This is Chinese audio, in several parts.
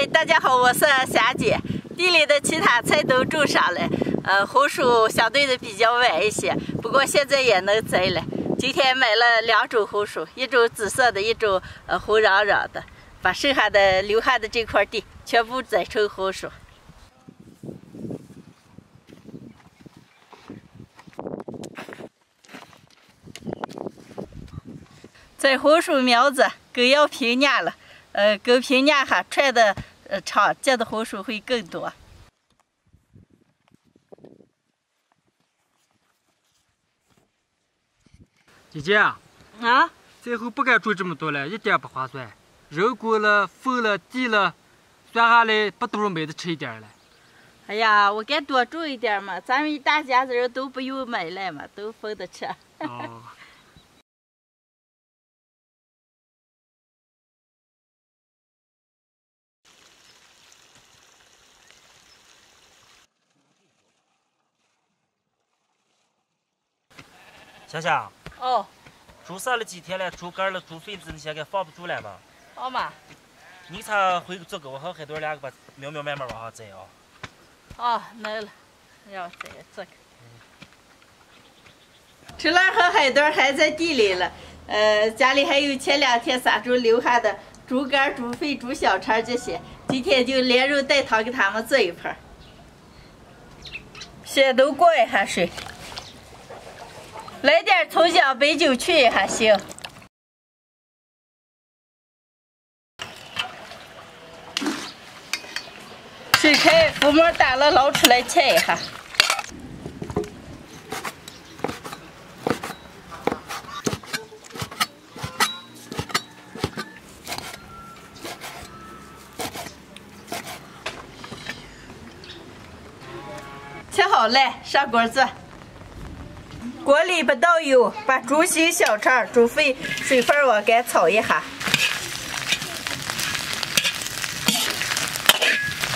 嗨，大家好，我是霞姐。地里的其他菜都种上了，红薯相对的比较晚一些，不过现在也能摘了。今天买了2种红薯，一种紫色的，一种红嚷嚷的，把剩下的留下的这块地全部摘成红薯。摘红薯苗子更要平蔫了，更平蔫哈，串的长，结的红薯会更多。姐姐啊，最后不该种这么多了，一点不划算。肉过了、分了、地了，算下来不都是买的吃一点了？哎呀，我该多种一点嘛，咱们一大家子人都不用买了嘛，都分着吃。哦。想想，哦，猪杀了几天了，猪肝了、猪肺子，你现在放不住了嘛？好嘛。你才回去做个，我和海多两个把苗苗慢慢往上摘啊。哦，来了，要摘这个。春兰和海多还在地里了，家里还有前2天3周留下的猪肝、猪肺、猪小肠这些，今天就连肉带汤给他们做一盘。先都过一下水。来点葱姜白酒去一下行。水开，浮沫打了，捞出来切一下。切好了，上锅做。锅里不倒油，把猪心、小肠、猪肺水分往干炒一下，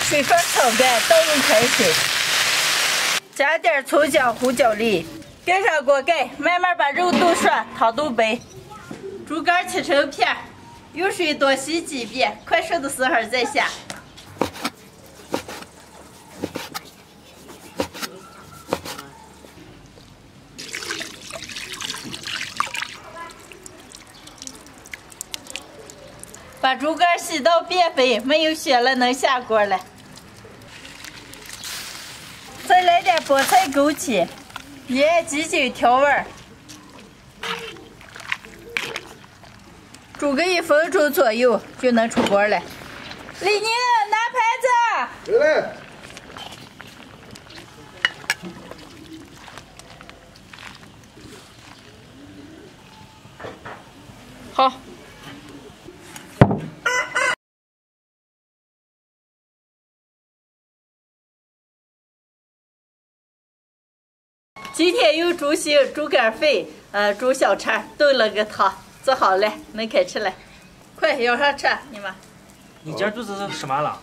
水分炒干，倒入开水，加点葱姜、胡椒粒，盖上锅盖，慢慢把肉炖熟，汤炖白。猪肝切成片，用水多洗几遍，快熟的时候再下。把猪肝洗到变白，没有血了，能下锅了。再来点菠菜、枸杞、盐、鸡精调味儿，煮个1分钟左右就能出锅了。李宁，拿盘子。回来。好。今天用猪心、猪肝肺、猪小肠炖了个汤，做好了，能开吃了。快舀上吃，你们。你今儿肚子吃嘛了？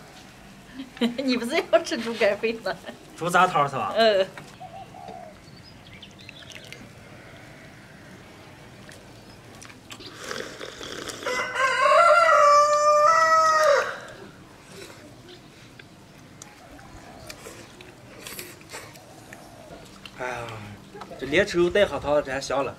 你不是要吃猪肝肺吗？猪杂汤是吧？哎呀，这连吃肉带喝汤，这还香了。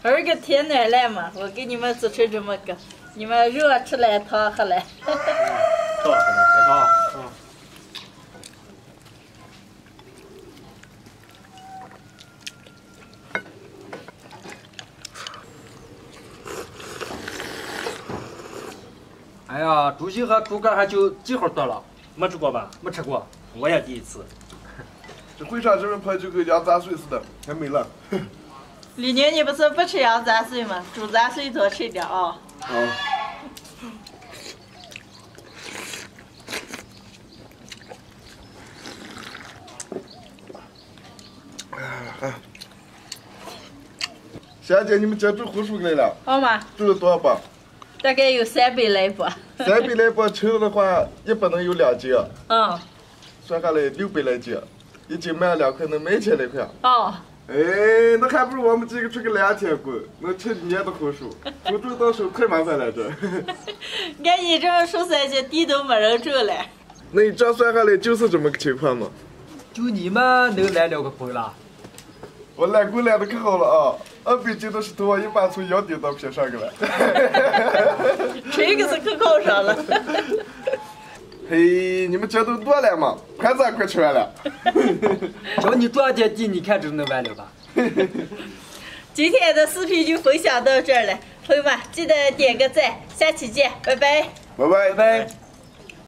儿个天奶来嘛，我给你们做成这么个，你们肉吃了，汤喝了。汤喝了，开汤。哎呀，猪心和猪肝还就几号多了，没吃过吧？没吃过。我也第一次。这回家这人拍就跟羊杂碎似的，还没了。李宁，你不是不吃羊杂碎吗？猪杂碎多吃点啊。霞姐，你们家种红薯来了？好吗？种了多少把？大概有300来把。300来把，称的话一把能有2斤。嗯。算下来600来斤，1斤卖2块，能卖1000来块。哦，哎，那还不如我们几个出去2天过，能吃1年的红薯。种种到手太麻烦了这。俺一种蔬菜就地都没人种了。那你这样算下来就是这么个情况吗？就你们能来了个盆了？我懒狗懒得可好了啊！俺北京的石头我一把从腰顶到皮上去了。这个是可考上了。嘿，你们这都多了嘛？快咱快吃完了。叫你转点地，你看就能完了吧？今天的视频就分享到这儿了，朋友们记得点个赞，下期见，拜拜。拜拜拜拜。